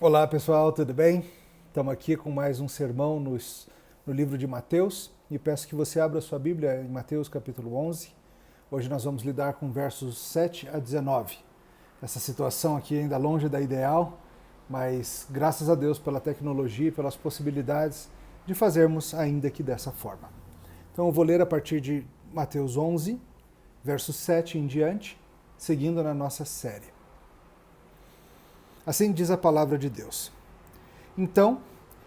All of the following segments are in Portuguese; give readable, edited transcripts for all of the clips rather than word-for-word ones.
Olá pessoal, tudo bem? Estamos aqui com mais um sermão no livro de Mateus e peço que você abra sua Bíblia em Mateus capítulo 11. Hoje nós vamos lidar com versos 7 a 19. Essa situação aqui ainda longe da ideal, mas graças a Deus pela tecnologia e pelas possibilidades de fazermos ainda que dessa forma. Então eu vou ler a partir de Mateus 11, verso 7 em diante, seguindo na nossa série. Assim diz a palavra de Deus. Então,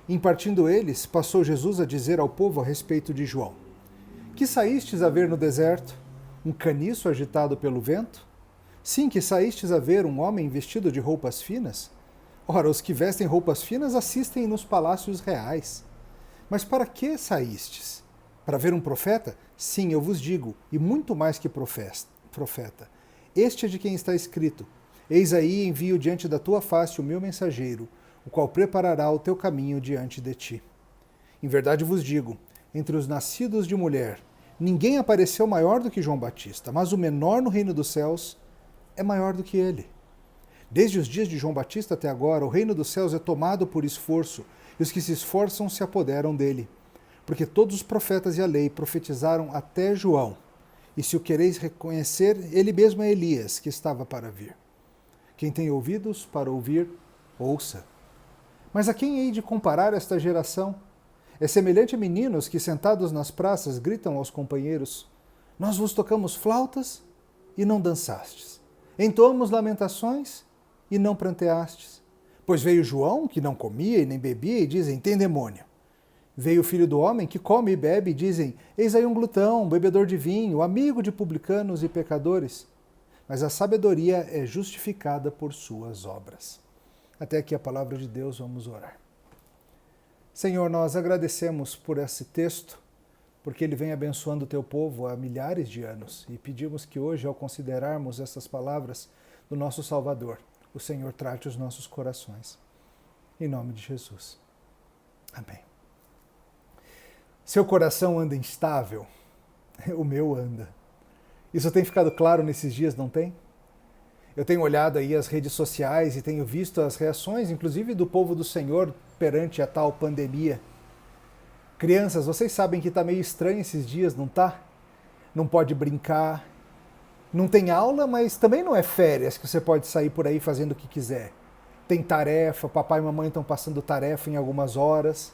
em partindo eles, passou Jesus a dizer ao povo a respeito de João: Que saístes a ver no deserto? Um caniço agitado pelo vento? Sim, que saístes a ver um homem vestido de roupas finas? Ora, os que vestem roupas finas assistem nos palácios reais. Mas para que saístes? Para ver um profeta? Sim, eu vos digo, e muito mais que profeta. Este é de quem está escrito: Eis aí envio diante da tua face o meu mensageiro, o qual preparará o teu caminho diante de ti. Em verdade vos digo, entre os nascidos de mulher, ninguém apareceu maior do que João Batista, mas o menor no reino dos céus é maior do que ele. Desde os dias de João Batista até agora, o reino dos céus é tomado por esforço, e os que se esforçam se apoderam dele. Porque todos os profetas e a lei profetizaram até João. E se o quereis reconhecer, ele mesmo é Elias, que estava para vir. Quem tem ouvidos para ouvir, ouça. Mas a quem hei de comparar esta geração? É semelhante a meninos que, sentados nas praças, gritam aos companheiros: Nós vos tocamos flautas e não dançastes. Entoamos lamentações e não pranteastes. Pois veio João, que não comia e nem bebia, e dizem: Tem demônio. Veio o filho do homem, que come e bebe, e dizem: Eis aí um glutão, bebedor de vinho, amigo de publicanos e pecadores. Mas a sabedoria é justificada por suas obras. Até aqui a palavra de Deus, vamos orar. Senhor, nós agradecemos por esse texto, porque ele vem abençoando o teu povo há milhares de anos, e pedimos que hoje, ao considerarmos essas palavras do nosso Salvador, o Senhor trate os nossos corações. Em nome de Jesus. Amém. Seu coração anda instável? O meu anda. Isso tem ficado claro nesses dias, não tem? Eu tenho olhado aí as redes sociais e tenho visto as reações, inclusive do povo do Senhor, perante a tal pandemia. Crianças, vocês sabem que está meio estranho esses dias, não tá? Não pode brincar, não tem aula, mas também não é férias que você pode sair por aí fazendo o que quiser. Tem tarefa, papai e mamãe estão passando tarefa em algumas horas.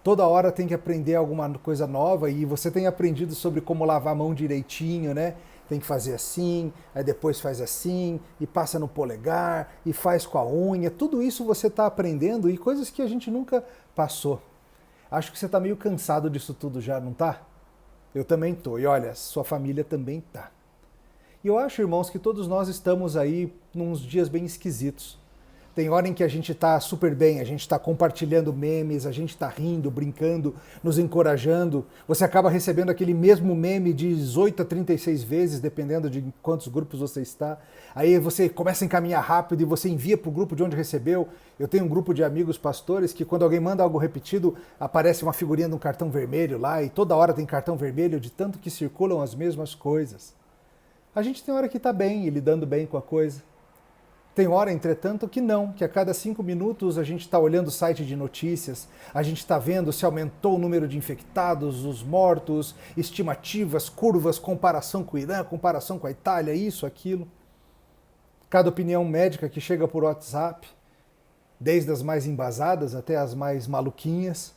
Toda hora tem que aprender alguma coisa nova e você tem aprendido sobre como lavar a mão direitinho, né? Tem que fazer assim, aí depois faz assim, e passa no polegar, e faz com a unha. Tudo isso você está aprendendo e coisas que a gente nunca passou. Acho que você está meio cansado disso tudo já, não tá? Eu também tô. E olha, sua família também tá. E eu acho, irmãos, que todos nós estamos aí nos dias bem esquisitos. Tem hora em que a gente está super bem, a gente está compartilhando memes, a gente está rindo, brincando, nos encorajando. Você acaba recebendo aquele mesmo meme de 18 a 36 vezes, dependendo de quantos grupos você está. Aí você começa a encaminhar rápido e você envia para o grupo de onde recebeu. Eu tenho um grupo de amigos pastores que quando alguém manda algo repetido, aparece uma figurinha de um cartão vermelho lá e toda hora tem cartão vermelho de tanto que circulam as mesmas coisas. A gente tem hora que está bem e lidando bem com a coisa. Tem hora, entretanto, que não, que a cada 5 minutos a gente está olhando o site de notícias, a gente está vendo se aumentou o número de infectados, os mortos, estimativas, curvas, comparação com o Irã, comparação com a Itália, isso, aquilo. Cada opinião médica que chega por WhatsApp, desde as mais embasadas até as mais maluquinhas.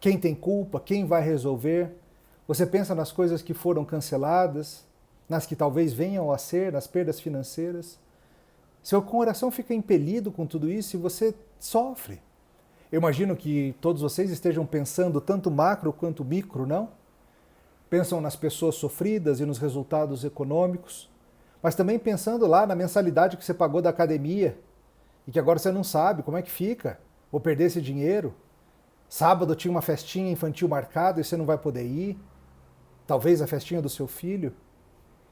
Quem tem culpa, quem vai resolver? Você pensa nas coisas que foram canceladas, nas que talvez venham a ser, nas perdas financeiras. Seu coração fica impelido com tudo isso e você sofre. Eu imagino que todos vocês estejam pensando tanto macro quanto micro, não? Pensam nas pessoas sofridas e nos resultados econômicos, mas também pensando lá na mensalidade que você pagou da academia e que agora você não sabe como é que fica, vou perder esse dinheiro. Sábado tinha uma festinha infantil marcada e você não vai poder ir. Talvez a festinha do seu filho.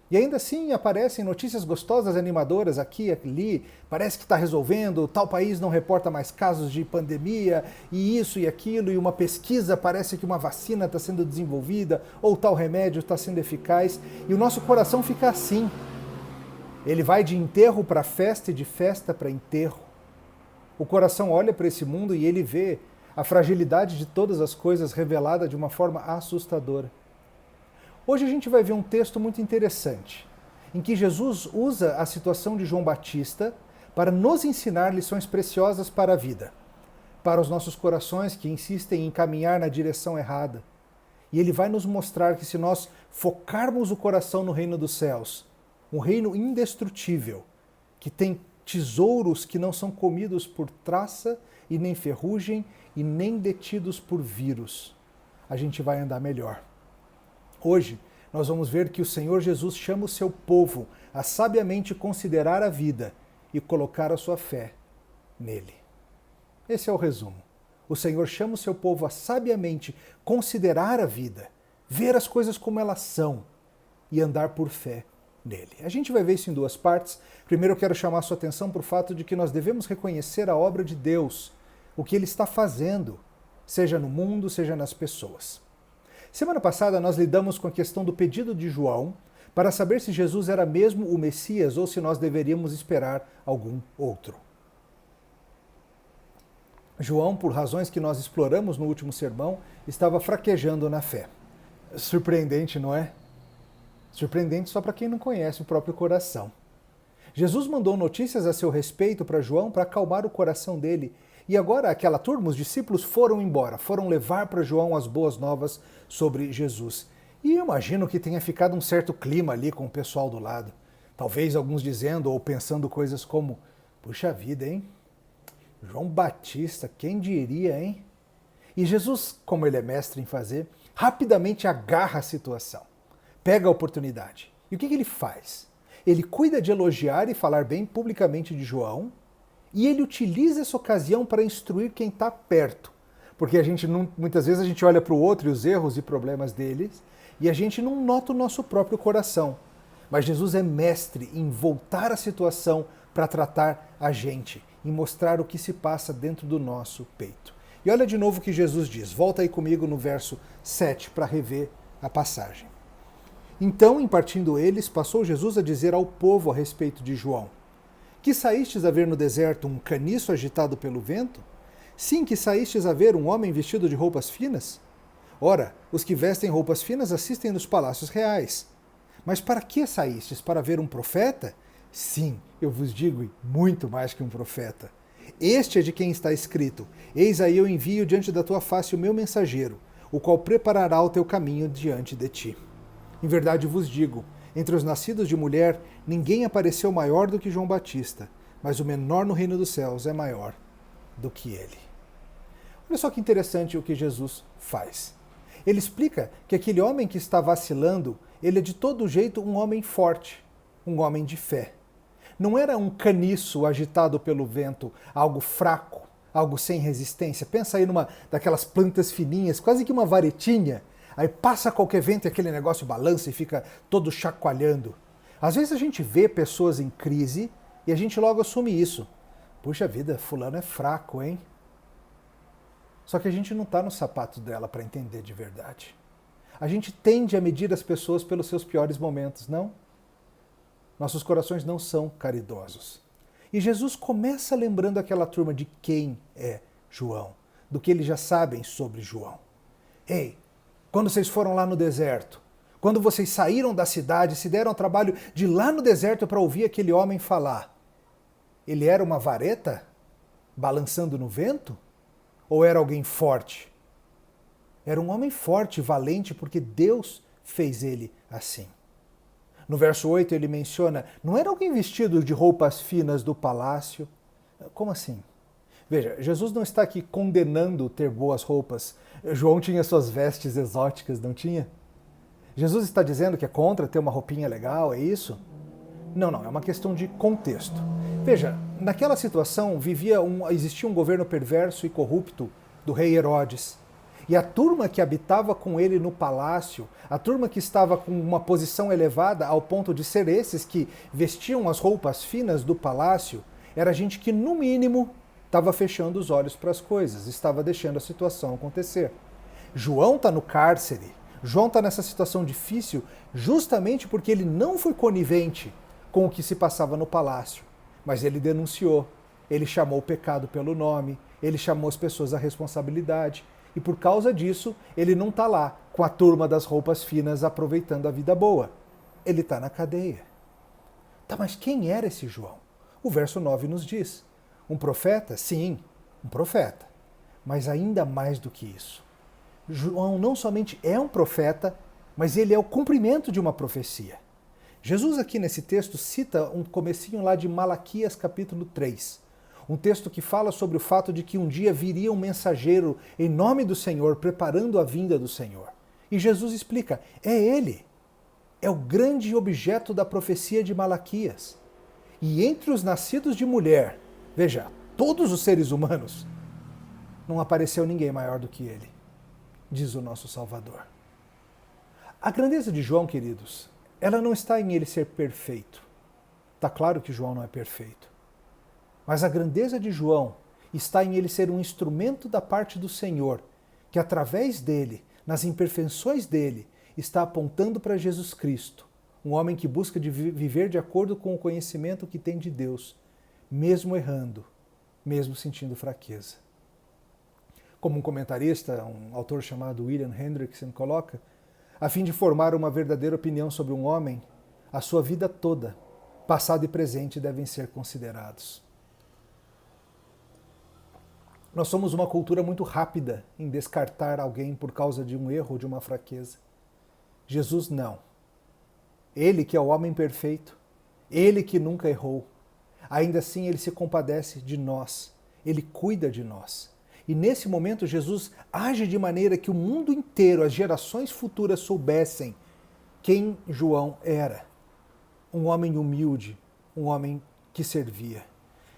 E ainda assim aparecem notícias gostosas e animadoras aqui e ali, parece que está resolvendo, tal país não reporta mais casos de pandemia, e isso e aquilo, e uma pesquisa parece que uma vacina está sendo desenvolvida, ou tal remédio está sendo eficaz, e o nosso coração fica assim. Ele vai de enterro para festa e de festa para enterro. O coração olha para esse mundo e ele vê a fragilidade de todas as coisas revelada de uma forma assustadora. Hoje a gente vai ver um texto muito interessante, em que Jesus usa a situação de João Batista para nos ensinar lições preciosas para a vida, para os nossos corações que insistem em caminhar na direção errada. E ele vai nos mostrar que se nós focarmos o coração no reino dos céus, um reino indestrutível, que tem tesouros que não são comidos por traça e nem ferrugem e nem detidos por vírus, a gente vai andar melhor. Hoje, nós vamos ver que o Senhor Jesus chama o seu povo a sabiamente considerar a vida e colocar a sua fé nele. Esse é o resumo. O Senhor chama o seu povo a sabiamente considerar a vida, ver as coisas como elas são e andar por fé nele. A gente vai ver isso em duas partes. Primeiro eu quero chamar a sua atenção para o fato de que nós devemos reconhecer a obra de Deus, o que ele está fazendo, seja no mundo, seja nas pessoas. Semana passada nós lidamos com a questão do pedido de João para saber se Jesus era mesmo o Messias ou se nós deveríamos esperar algum outro. João, por razões que nós exploramos no último sermão, estava fraquejando na fé. Surpreendente, não é? Surpreendente só para quem não conhece o próprio coração. Jesus mandou notícias a seu respeito para João para acalmar o coração dele. E agora aquela turma, os discípulos foram embora, foram levar para João as boas novas sobre Jesus. E eu imagino que tenha ficado um certo clima ali com o pessoal do lado. Talvez alguns dizendo ou pensando coisas como: puxa vida, hein? João Batista, quem diria, hein? E Jesus, como ele é mestre em fazer, rapidamente agarra a situação, pega a oportunidade. E o que ele faz? Ele cuida de elogiar e falar bem publicamente de João, e ele utiliza essa ocasião para instruir quem está perto. Porque muitas vezes a gente olha para o outro e os erros e problemas deles, e a gente não nota o nosso próprio coração. Mas Jesus é mestre em voltar a situação para tratar a gente, em mostrar o que se passa dentro do nosso peito. E olha de novo o que Jesus diz. Volta aí comigo no verso 7 para rever a passagem. Então, em partindo eles, passou Jesus a dizer ao povo a respeito de João: que saístes a ver no deserto um caniço agitado pelo vento? Sim, que saístes a ver um homem vestido de roupas finas? Ora, os que vestem roupas finas assistem nos palácios reais. Mas para que saístes? Para ver um profeta? Sim, eu vos digo, muito mais que um profeta. Este é de quem está escrito: eis aí eu envio diante da tua face o meu mensageiro, o qual preparará o teu caminho diante de ti. Em verdade vos digo, entre os nascidos de mulher, ninguém apareceu maior do que João Batista, mas o menor no reino dos céus é maior do que ele. Olha só que interessante o que Jesus faz. Ele explica que aquele homem que está vacilando, ele é de todo jeito um homem forte, um homem de fé. Não era um caniço agitado pelo vento, algo fraco, algo sem resistência. Pensa aí numa daquelas plantas fininhas, quase que uma varetinha. Aí passa qualquer vento e aquele negócio balança e fica todo chacoalhando. Às vezes a gente vê pessoas em crise e a gente logo assume isso. Puxa vida, fulano é fraco, hein? Só que a gente não está no sapato dela para entender de verdade. A gente tende a medir as pessoas pelos seus piores momentos, não? Nossos corações não são caridosos. E Jesus começa lembrando aquela turma de quem é João, do que eles já sabem sobre João. Ei, quando vocês foram lá no deserto, quando vocês saíram da cidade, se deram ao trabalho de ir lá no deserto para ouvir aquele homem falar, ele era uma vareta balançando no vento? Ou era alguém forte? Era um homem forte, valente, porque Deus fez ele assim. No verso 8 ele menciona, não era alguém vestido de roupas finas do palácio? Como assim? Veja, Jesus não está aqui condenando ter boas roupas. João tinha suas vestes exóticas, não tinha? Jesus está dizendo que é contra ter uma roupinha legal, é isso? Não, é uma questão de contexto. Veja, naquela situação existia um governo perverso e corrupto do rei Herodes. E a turma que habitava com ele no palácio, a turma que estava com uma posição elevada ao ponto de ser esses que vestiam as roupas finas do palácio, era gente que, no mínimo, estava fechando os olhos para as coisas, estava deixando a situação acontecer. João está no cárcere, João está nessa situação difícil justamente porque ele não foi conivente com o que se passava no palácio, mas ele denunciou. Ele chamou o pecado pelo nome, ele chamou as pessoas à responsabilidade. E por causa disso, ele não está lá com a turma das roupas finas aproveitando a vida boa. Ele está na cadeia. Tá, mas quem era esse João? O verso 9 nos diz. Um profeta? Sim, um profeta. Mas ainda mais do que isso. João não somente é um profeta, mas ele é o cumprimento de uma profecia. Jesus aqui nesse texto cita um comecinho lá de Malaquias capítulo 3. Um texto que fala sobre o fato de que um dia viria um mensageiro em nome do Senhor, preparando a vinda do Senhor. E Jesus explica, é ele. É o grande objeto da profecia de Malaquias. E entre os nascidos de mulher, veja, todos os seres humanos, não apareceu ninguém maior do que ele, diz o nosso Salvador. A grandeza de João, queridos, ela não está em ele ser perfeito. Está claro que João não é perfeito. Mas a grandeza de João está em ele ser um instrumento da parte do Senhor, que através dele, nas imperfeições dele, está apontando para Jesus Cristo, um homem que busca viver de acordo com o conhecimento que tem de Deus, mesmo errando, mesmo sentindo fraqueza. Como um comentarista, um autor chamado William Hendrickson coloca, a fim de formar uma verdadeira opinião sobre um homem, a sua vida toda, passado e presente, devem ser considerados. Nós somos uma cultura muito rápida em descartar alguém por causa de um erro ou de uma fraqueza. Jesus não. Ele que é o homem perfeito, ele que nunca errou, ainda assim ele se compadece de nós, ele cuida de nós. E nesse momento Jesus age de maneira que o mundo inteiro, as gerações futuras soubessem quem João era. Um homem humilde, um homem que servia.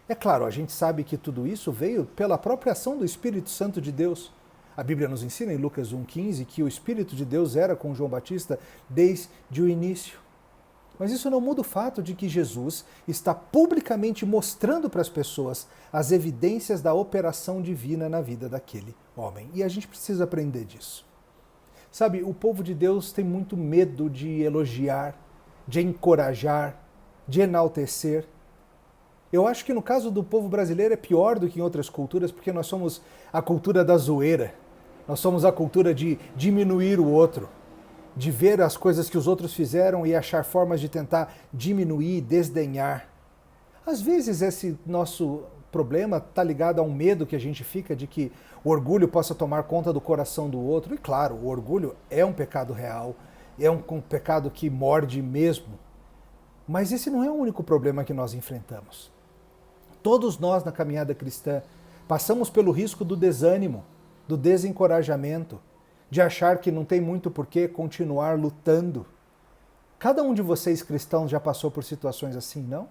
É claro, a gente sabe que tudo isso veio pela própria ação do Espírito Santo de Deus. A Bíblia nos ensina em Lucas 1,15 que o Espírito de Deus era com João Batista desde o início. Mas isso não muda o fato de que Jesus está publicamente mostrando para as pessoas as evidências da operação divina na vida daquele homem. E a gente precisa aprender disso. Sabe, o povo de Deus tem muito medo de elogiar, de encorajar, de enaltecer. Eu acho que no caso do povo brasileiro é pior do que em outras culturas, porque nós somos a cultura da zoeira. Nós somos a cultura de diminuir o outro, de ver as coisas que os outros fizeram e achar formas de tentar diminuir, desdenhar. Às vezes esse nosso problema está ligado a um medo que a gente fica de que o orgulho possa tomar conta do coração do outro. E claro, o orgulho é um pecado real, é um pecado que morde mesmo. Mas esse não é o único problema que nós enfrentamos. Todos nós na caminhada cristã passamos pelo risco do desânimo, do desencorajamento, de achar que não tem muito por que continuar lutando. Cada um de vocês cristãos já passou por situações assim, não?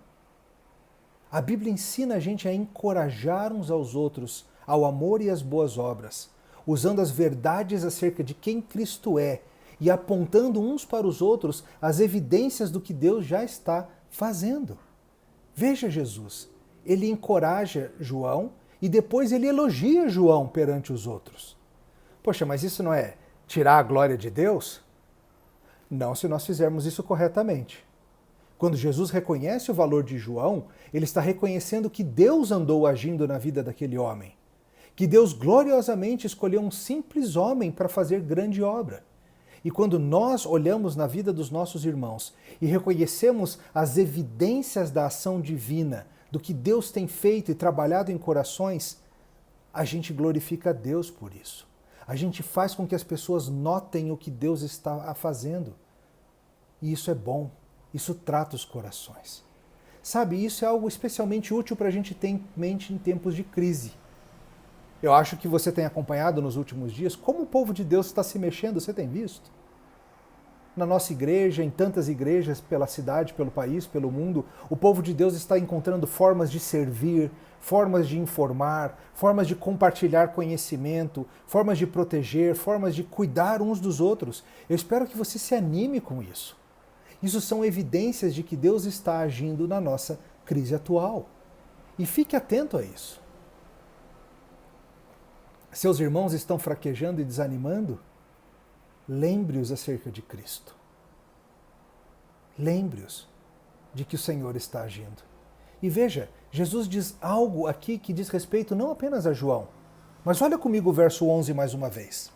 A Bíblia ensina a gente a encorajar uns aos outros ao amor e às boas obras, usando as verdades acerca de quem Cristo é e apontando uns para os outros as evidências do que Deus já está fazendo. Veja Jesus, ele encoraja João e depois ele elogia João perante os outros. Poxa, mas isso não é tirar a glória de Deus? Não, se nós fizermos isso corretamente. Quando Jesus reconhece o valor de João, ele está reconhecendo que Deus andou agindo na vida daquele homem. Que Deus gloriosamente escolheu um simples homem para fazer grande obra. E quando nós olhamos na vida dos nossos irmãos e reconhecemos as evidências da ação divina, do que Deus tem feito e trabalhado em corações, a gente glorifica a Deus por isso. A gente faz com que as pessoas notem o que Deus está fazendo. E isso é bom, isso trata os corações. Sabe, isso é algo especialmente útil para a gente ter em mente em tempos de crise. Eu acho que você tem acompanhado nos últimos dias como o povo de Deus está se mexendo, você tem visto? Na nossa igreja, em tantas igrejas pela cidade, pelo país, pelo mundo, o povo de Deus está encontrando formas de servir, formas de informar, formas de compartilhar conhecimento, formas de proteger, formas de cuidar uns dos outros. Eu espero que você se anime com isso. Isso são evidências de que Deus está agindo na nossa crise atual. E fique atento a isso. Seus irmãos estão fraquejando e desanimando? Lembre-os acerca de Cristo. Lembre-os de que o Senhor está agindo. E veja, Jesus diz algo aqui que diz respeito não apenas a João, mas olha comigo o verso 11 mais uma vez.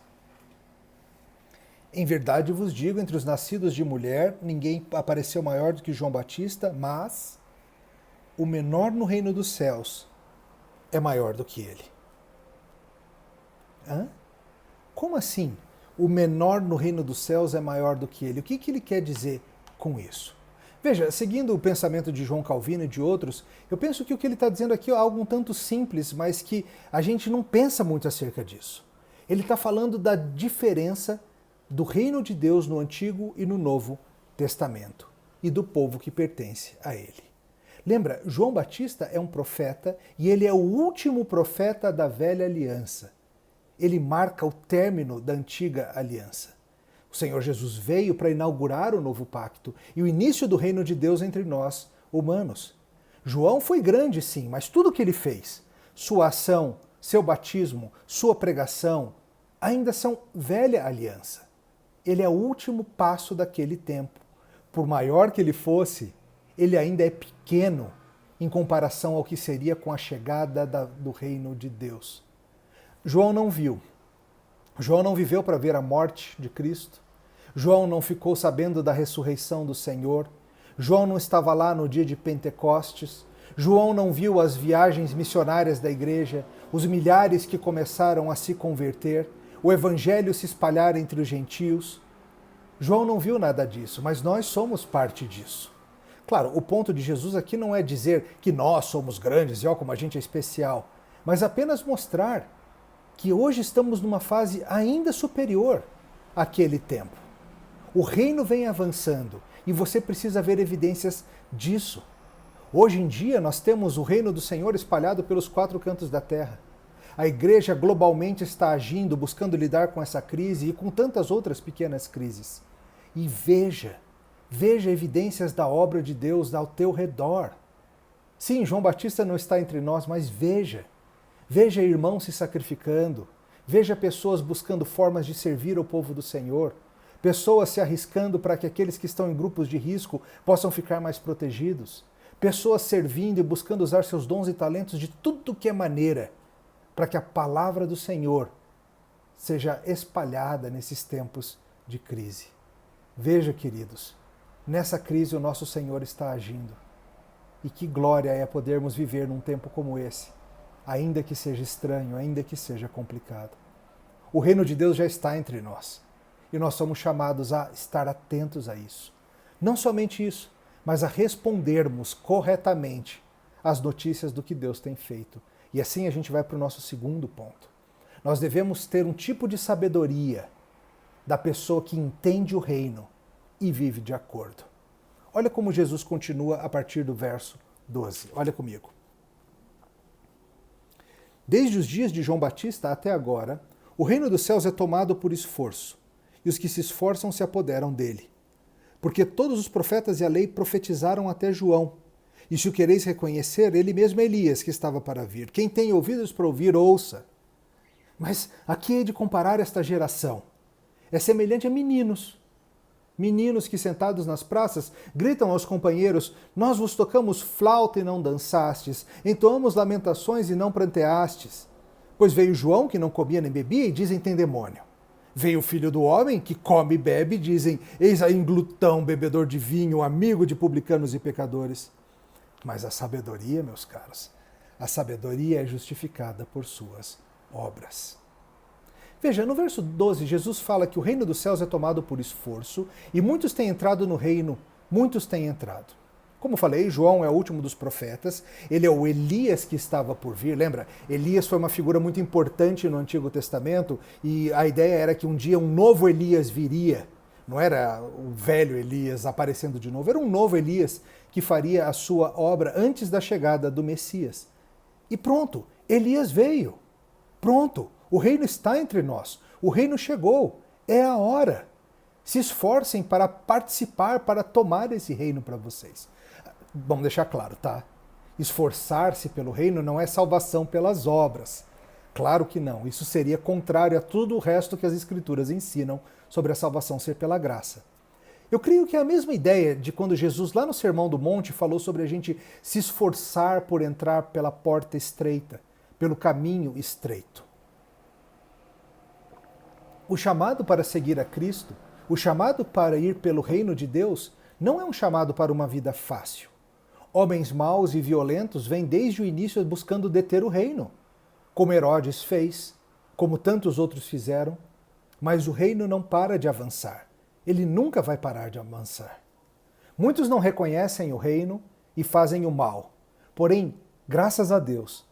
Em verdade vos digo, entre os nascidos de mulher, ninguém apareceu maior do que João Batista, mas o menor no reino dos céus é maior do que ele. Hã? Como assim? O menor no reino dos céus é maior do que ele. O que ele quer dizer com isso? Veja, seguindo o pensamento de João Calvino e de outros, eu penso que o que ele está dizendo aqui é algo um tanto simples, mas que a gente não pensa muito acerca disso. Ele está falando da diferença do reino de Deus no Antigo e no Novo Testamento e do povo que pertence a ele. Lembra, João Batista é um profeta e ele é o último profeta da velha aliança. Ele marca o término da antiga aliança. O Senhor Jesus veio para inaugurar o novo pacto e o início do reino de Deus entre nós, humanos. João foi grande, sim, mas tudo o que ele fez, sua ação, seu batismo, sua pregação, ainda são velha aliança. Ele é o último passo daquele tempo. Por maior que ele fosse, ele ainda é pequeno em comparação ao que seria com a chegada do reino de Deus. João não viu. João não viveu para ver a morte de Cristo. João não ficou sabendo da ressurreição do Senhor. João não estava lá no dia de Pentecostes. João não viu as viagens missionárias da igreja, os milhares que começaram a se converter, o evangelho se espalhar entre os gentios. João não viu nada disso, mas nós somos parte disso. Claro, o ponto de Jesus aqui não é dizer que nós somos grandes e ó, como a gente é especial, mas apenas mostrar que hoje estamos numa fase ainda superior àquele tempo. O reino vem avançando e você precisa ver evidências disso. Hoje em dia nós temos o reino do Senhor espalhado pelos 4 cantos da terra. A igreja globalmente está agindo, buscando lidar com essa crise e com tantas outras pequenas crises. E veja evidências da obra de Deus ao teu redor. Sim, João Batista não está entre nós, mas veja irmãos se sacrificando, veja pessoas buscando formas de servir ao povo do Senhor, pessoas se arriscando para que aqueles que estão em grupos de risco possam ficar mais protegidos, pessoas servindo e buscando usar seus dons e talentos de tudo que é maneira para que a palavra do Senhor seja espalhada nesses tempos de crise. Veja, queridos, nessa crise o nosso Senhor está agindo. E que glória é podermos viver num tempo como esse, ainda que seja estranho, ainda que seja complicado. O reino de Deus já está entre nós. E nós somos chamados a estar atentos a isso. Não somente isso, mas a respondermos corretamente às notícias do que Deus tem feito. E assim a gente vai para o nosso segundo ponto. Nós devemos ter um tipo de sabedoria da pessoa que entende o reino e vive de acordo. Olha como Jesus continua a partir do verso 12. Olha comigo. Desde os dias de João Batista até agora, o reino dos céus é tomado por esforço, e os que se esforçam se apoderam dele. Porque todos os profetas e a lei profetizaram até João. E se o quereis reconhecer, ele mesmo é Elias que estava para vir. Quem tem ouvidos para ouvir, ouça. Mas a que hei de comparar esta geração? É semelhante a meninos. Meninos que sentados nas praças gritam aos companheiros: nós vos tocamos flauta e não dançastes, entoamos lamentações e não pranteastes. Pois veio João, que não comia nem bebia, e dizem tem demônio. Veio o filho do homem, que come e bebe, e dizem eis aí um glutão, bebedor de vinho, amigo de publicanos e pecadores. Mas a sabedoria, meus caros, a sabedoria é justificada por suas obras. Veja, no verso 12, Jesus fala que o reino dos céus é tomado por esforço e muitos têm entrado no reino, muitos têm entrado. Como falei, João é o último dos profetas, ele é o Elias que estava por vir. Lembra, Elias foi uma figura muito importante no Antigo Testamento e a ideia era que um dia um novo Elias viria. Não era o velho Elias aparecendo de novo, era um novo Elias que faria a sua obra antes da chegada do Messias. E pronto, Elias veio. Pronto, o reino está entre nós. O reino chegou. É a hora. Se esforcem para participar, para tomar esse reino para vocês. Vamos deixar claro, tá? Esforçar-se pelo reino não é salvação pelas obras. Claro que não. Isso seria contrário a tudo o resto que as Escrituras ensinam sobre a salvação ser pela graça. Eu creio que é a mesma ideia de quando Jesus, lá no Sermão do Monte, falou sobre a gente se esforçar por entrar pela porta estreita, pelo caminho estreito. O chamado para seguir a Cristo, o chamado para ir pelo reino de Deus, não é um chamado para uma vida fácil. Homens maus e violentos vêm desde o início buscando deter o reino, como Herodes fez, como tantos outros fizeram, mas o reino não para de avançar. Ele nunca vai parar de avançar. Muitos não reconhecem o reino e fazem o mal. Porém, graças a Deus,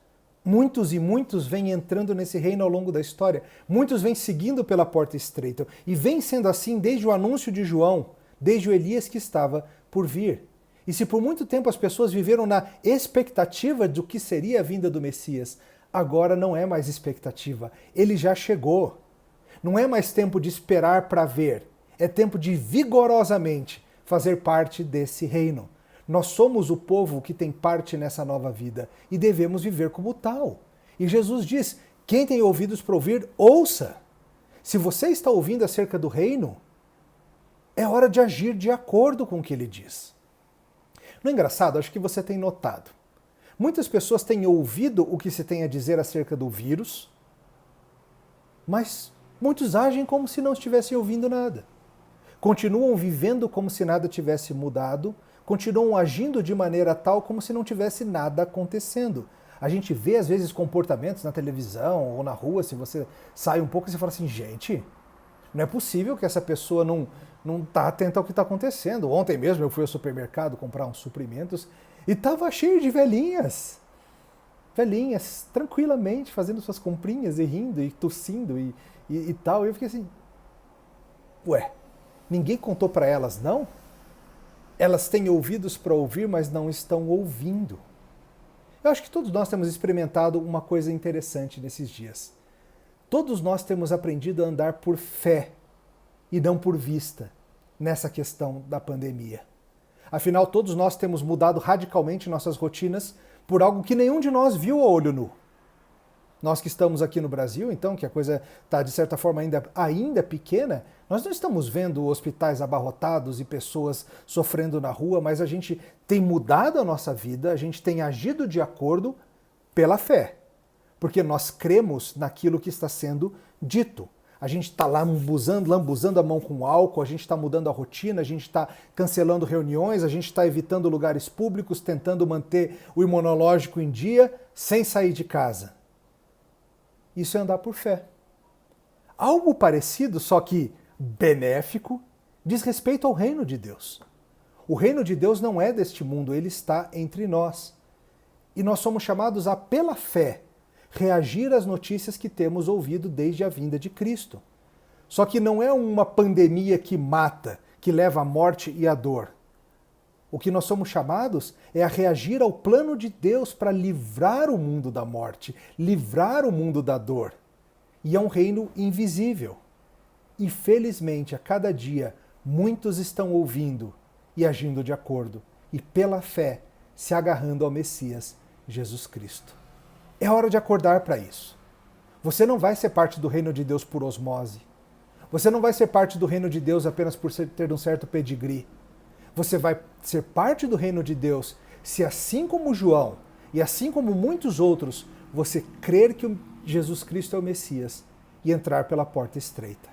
muitos e muitos vêm entrando nesse reino ao longo da história. Muitos vêm seguindo pela porta estreita. E vem sendo assim desde o anúncio de João, desde o Elias que estava por vir. E se por muito tempo as pessoas viveram na expectativa do que seria a vinda do Messias, agora não é mais expectativa. Ele já chegou. Não é mais tempo de esperar para ver. É tempo de vigorosamente fazer parte desse reino. Nós somos o povo que tem parte nessa nova vida e devemos viver como tal. E Jesus diz: quem tem ouvidos para ouvir, ouça. Se você está ouvindo acerca do reino, é hora de agir de acordo com o que ele diz. Não é engraçado? Acho que você tem notado. Muitas pessoas têm ouvido o que se tem a dizer acerca do vírus, mas muitos agem como se não estivessem ouvindo nada. Continuam vivendo como se nada tivesse mudado, continuam agindo de maneira tal como se não tivesse nada acontecendo. A gente vê, às vezes, comportamentos na televisão ou na rua, se você sai um pouco e você fala assim, gente, não é possível que essa pessoa não está atenta ao que está acontecendo. Ontem mesmo eu fui ao supermercado comprar uns suprimentos e estava cheio de velhinhas. Velhinhas, tranquilamente, fazendo suas comprinhas e rindo e tossindo e tal. E eu fiquei assim, ué, ninguém contou para elas, não? Elas têm ouvidos para ouvir, mas não estão ouvindo. Eu acho que todos nós temos experimentado uma coisa interessante nesses dias. Todos nós temos aprendido a andar por fé e não por vista nessa questão da pandemia. Afinal, todos nós temos mudado radicalmente nossas rotinas por algo que nenhum de nós viu a olho nu. Nós que estamos aqui no Brasil, então, que a coisa está, de certa forma, ainda pequena, nós não estamos vendo hospitais abarrotados e pessoas sofrendo na rua, mas a gente tem mudado a nossa vida, a gente tem agido de acordo pela fé. Porque nós cremos naquilo que está sendo dito. A gente está lambuzando a mão com álcool, a gente está mudando a rotina, a gente está cancelando reuniões, a gente está evitando lugares públicos, tentando manter o imunológico em dia, sem sair de casa. Isso é andar por fé. Algo parecido, só que benéfico, diz respeito ao reino de Deus. O reino de Deus não é deste mundo, ele está entre nós. E nós somos chamados a, pela fé, reagir às notícias que temos ouvido desde a vinda de Cristo. Só que não é uma pandemia que mata, que leva à morte e à dor. O que nós somos chamados é a reagir ao plano de Deus para livrar o mundo da morte, livrar o mundo da dor. E é um reino invisível. E felizmente, a cada dia, muitos estão ouvindo e agindo de acordo, e pela fé, se agarrando ao Messias, Jesus Cristo. É hora de acordar para isso. Você não vai ser parte do reino de Deus por osmose. Você não vai ser parte do reino de Deus apenas por ter um certo pedigree. Você vai ser parte do reino de Deus se, assim como João e assim como muitos outros, você crer que Jesus Cristo é o Messias e entrar pela porta estreita.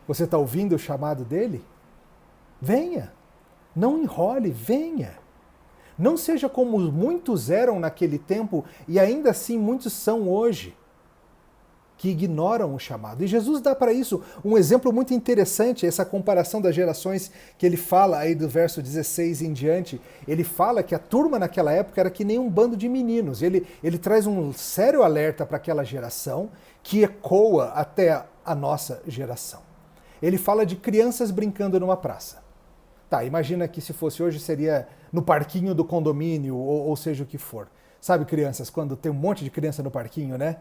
Você está ouvindo o chamado dele? Venha! Não enrole, venha! Não seja como muitos eram naquele tempo e ainda assim muitos são hoje, que ignoram o chamado. E Jesus dá para isso um exemplo muito interessante, essa comparação das gerações que ele fala aí do verso 16 em diante. Ele fala que a turma naquela época era que nem um bando de meninos. Ele traz um sério alerta para aquela geração que ecoa até a nossa geração. Ele fala de crianças brincando numa praça. Tá, imagina que se fosse hoje seria no parquinho do condomínio ou seja o que for. Sabe, crianças, quando tem um monte de criança no parquinho, né?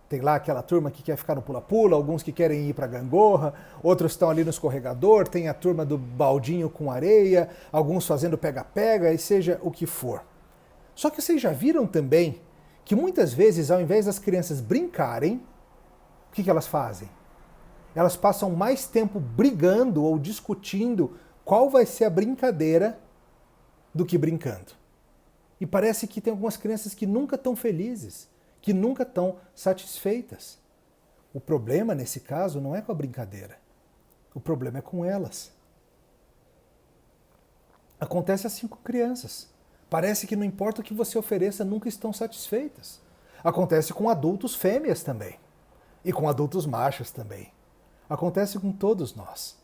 Tem lá aquela turma que quer ficar no pula-pula, alguns que querem ir para a gangorra, outros estão ali no escorregador, tem a turma do baldinho com areia, alguns fazendo pega-pega e seja o que for. Só que vocês já viram também que muitas vezes, ao invés das crianças brincarem, o que elas fazem? Elas passam mais tempo brigando ou discutindo qual vai ser a brincadeira do que brincando. E parece que tem algumas crianças que nunca estão felizes, que nunca estão satisfeitas. O problema, nesse caso, não é com a brincadeira. O problema é com elas. Acontece assim com crianças. Parece que não importa o que você ofereça, nunca estão satisfeitas. Acontece com adultos fêmeas também. E com adultos machos também. Acontece com todos nós.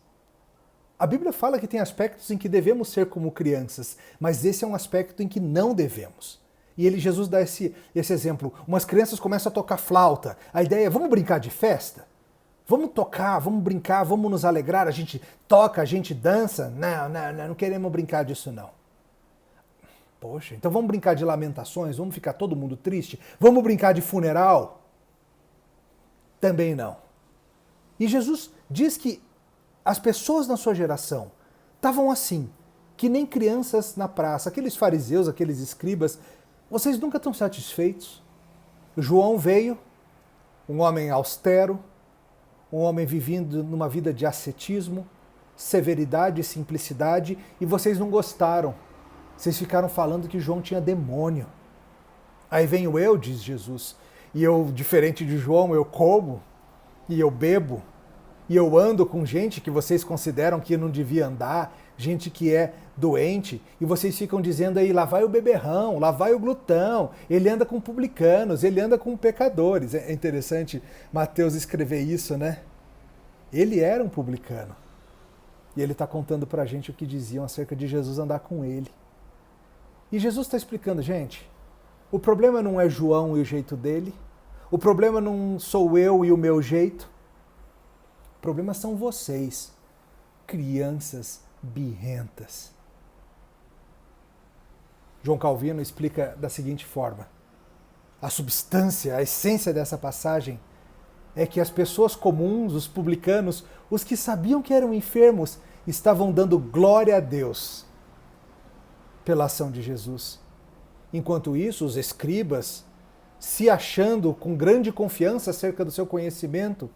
A Bíblia fala que tem aspectos em que devemos ser como crianças, mas esse é um aspecto em que não devemos. E Jesus dá esse exemplo. Umas crianças começam a tocar flauta. A ideia é, vamos brincar de festa? Vamos tocar, vamos brincar, vamos nos alegrar, a gente toca, a gente dança. Não queremos brincar disso não. Poxa, então vamos brincar de lamentações? Vamos ficar todo mundo triste? Vamos brincar de funeral? Também não. E Jesus diz que as pessoas na sua geração estavam assim, que nem crianças na praça, aqueles fariseus, aqueles escribas, vocês nunca estão satisfeitos. João veio, um homem austero, um homem vivendo numa vida de ascetismo, severidade e simplicidade, e vocês não gostaram. Vocês ficaram falando que João tinha demônio. Aí venho eu, diz Jesus, e eu, diferente de João, eu como, e eu bebo, e eu ando com gente que vocês consideram que não devia andar, gente que é doente, e vocês ficam dizendo aí, lá vai o beberrão, lá vai o glutão, ele anda com publicanos, ele anda com pecadores. É interessante Mateus escrever isso, né? Ele era um publicano. E ele está contando pra gente o que diziam acerca de Jesus andar com ele. E Jesus está explicando, gente, o problema não é João e o jeito dele, o problema não sou eu e o meu jeito, o problema são vocês, crianças birrentas. João Calvino explica da seguinte forma: a substância, a essência dessa passagem é que as pessoas comuns, os publicanos, os que sabiam que eram enfermos, estavam dando glória a Deus pela ação de Jesus. Enquanto isso, os escribas, se achando com grande confiança acerca do seu conhecimento,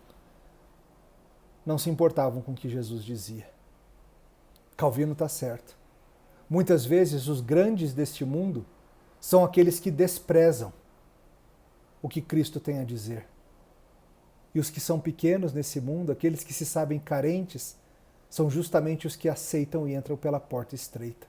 não se importavam com o que Jesus dizia. Calvino está certo. Muitas vezes os grandes deste mundo são aqueles que desprezam o que Cristo tem a dizer. E os que são pequenos nesse mundo, aqueles que se sabem carentes, são justamente os que aceitam e entram pela porta estreita.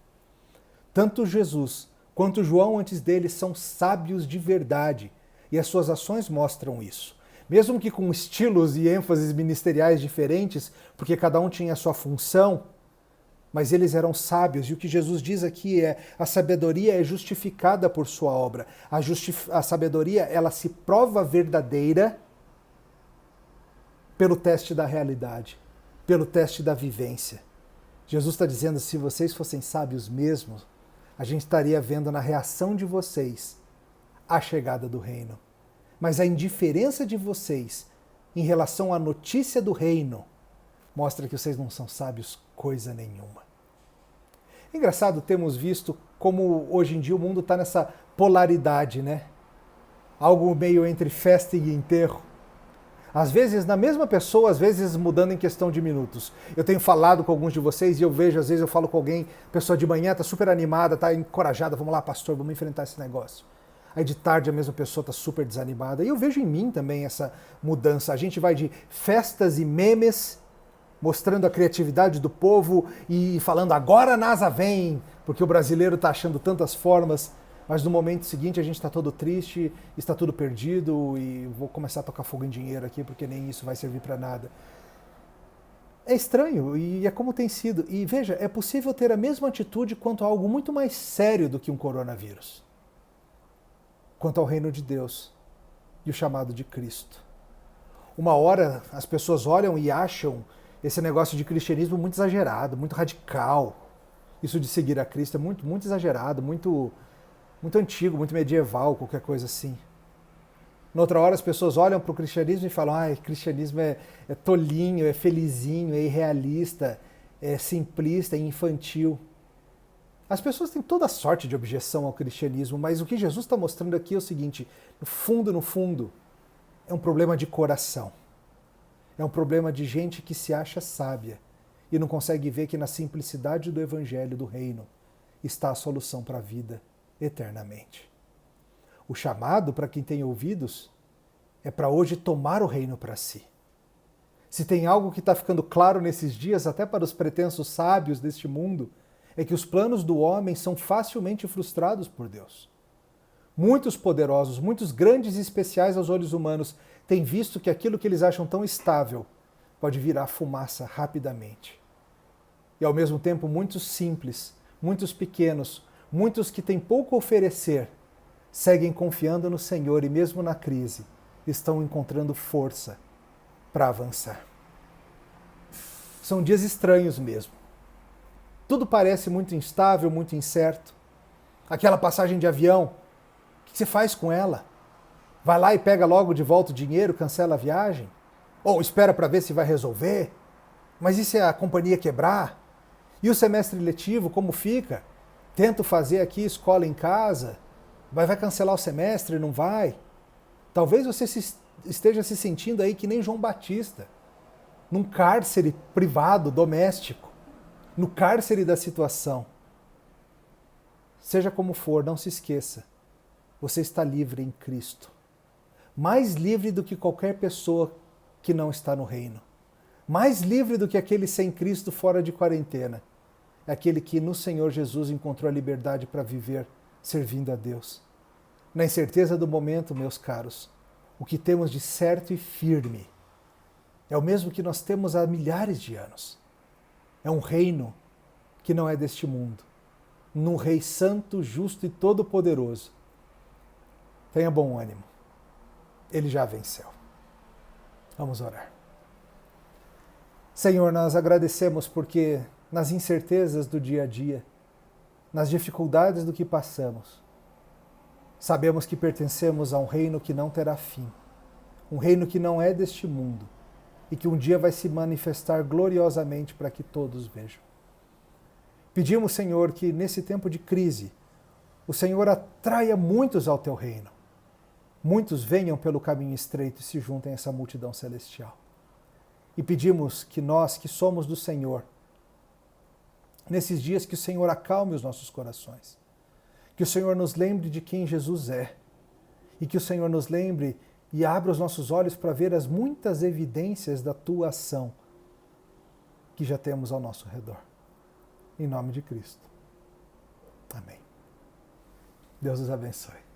Tanto Jesus quanto João antes dele são sábios de verdade, e as suas ações mostram isso. Mesmo que com estilos e ênfases ministeriais diferentes, porque cada um tinha a sua função, mas eles eram sábios, e o que Jesus diz aqui é: a sabedoria é justificada por sua obra. A sabedoria, ela se prova verdadeira pelo teste da realidade, pelo teste da vivência. Jesus está dizendo, se vocês fossem sábios mesmo, a gente estaria vendo na reação de vocês a chegada do reino. Mas a indiferença de vocês em relação à notícia do reino mostra que vocês não são sábios coisa nenhuma. Engraçado, temos visto como hoje em dia o mundo está nessa polaridade, né? Algo meio entre festa e enterro. Às vezes na mesma pessoa, às vezes mudando em questão de minutos. Eu tenho falado com alguns de vocês e eu vejo, às vezes eu falo com alguém, pessoa de manhã está super animada, está encorajada, vamos lá pastor, vamos enfrentar esse negócio. Aí de tarde a mesma pessoa está super desanimada. E eu vejo em mim também essa mudança. A gente vai de festas e memes, mostrando a criatividade do povo e falando agora a NASA vem, porque o brasileiro está achando tantas formas, mas no momento seguinte a gente está todo triste, está tudo perdido e vou começar a tocar fogo em dinheiro aqui porque nem isso vai servir para nada. É estranho e é como tem sido. E veja, é possível ter a mesma atitude quanto a algo muito mais sério do que um coronavírus. Quanto ao reino de Deus e o chamado de Cristo. Uma hora as pessoas olham e acham esse negócio de cristianismo muito exagerado, muito radical. Isso de seguir a Cristo é muito exagerado, muito antigo, muito medieval, qualquer coisa assim. Noutra hora as pessoas olham para o cristianismo e falam: cristianismo é tolinho, é felizinho, é irrealista, é simplista, é infantil. As pessoas têm toda sorte de objeção ao cristianismo, mas o que Jesus está mostrando aqui é o seguinte: no fundo, é um problema de coração. É um problema de gente que se acha sábia e não consegue ver que na simplicidade do Evangelho do Reino está a solução para a vida eternamente. O chamado para quem tem ouvidos é para hoje tomar o reino para si. Se tem algo que está ficando claro nesses dias, até para os pretensos sábios deste mundo, é que os planos do homem são facilmente frustrados por Deus. Muitos poderosos, muitos grandes e especiais aos olhos humanos, têm visto que aquilo que eles acham tão estável pode virar fumaça rapidamente. E ao mesmo tempo, muitos simples, muitos pequenos, muitos que têm pouco a oferecer, seguem confiando no Senhor e mesmo na crise, estão encontrando força para avançar. São dias estranhos mesmo. Tudo parece muito instável, muito incerto. Aquela passagem de avião, o que você faz com ela? Vai lá e pega logo de volta o dinheiro, cancela a viagem? Ou espera para ver se vai resolver? Mas e se a companhia quebrar? E o semestre letivo, como fica? Tento fazer aqui escola em casa, vai cancelar o semestre, não vai? Talvez você esteja se sentindo aí que nem João Batista, num cárcere privado, doméstico, no cárcere da situação. Seja como for, não se esqueça, você está livre em Cristo. Mais livre do que qualquer pessoa que não está no reino. Mais livre do que aquele sem Cristo fora de quarentena. É aquele que no Senhor Jesus encontrou a liberdade para viver servindo a Deus. Na incerteza do momento, meus caros, o que temos de certo e firme é o mesmo que nós temos há milhares de anos. É um reino que não é deste mundo. Num Rei Santo, Justo e Todo-Poderoso. Tenha bom ânimo. Ele já venceu. Vamos orar. Senhor, nós agradecemos porque nas incertezas do dia a dia, nas dificuldades do que passamos, sabemos que pertencemos a um reino que não terá fim, um reino que não é deste mundo e que um dia vai se manifestar gloriosamente para que todos vejam. Pedimos, Senhor, que nesse tempo de crise, o Senhor atraia muitos ao teu reino. Muitos venham pelo caminho estreito e se juntem a essa multidão celestial. E pedimos que nós, que somos do Senhor, nesses dias que o Senhor acalme os nossos corações, que o Senhor nos lembre de quem Jesus é, e que o Senhor nos lembre e abra os nossos olhos para ver as muitas evidências da tua ação que já temos ao nosso redor. Em nome de Cristo. Amém. Deus os abençoe.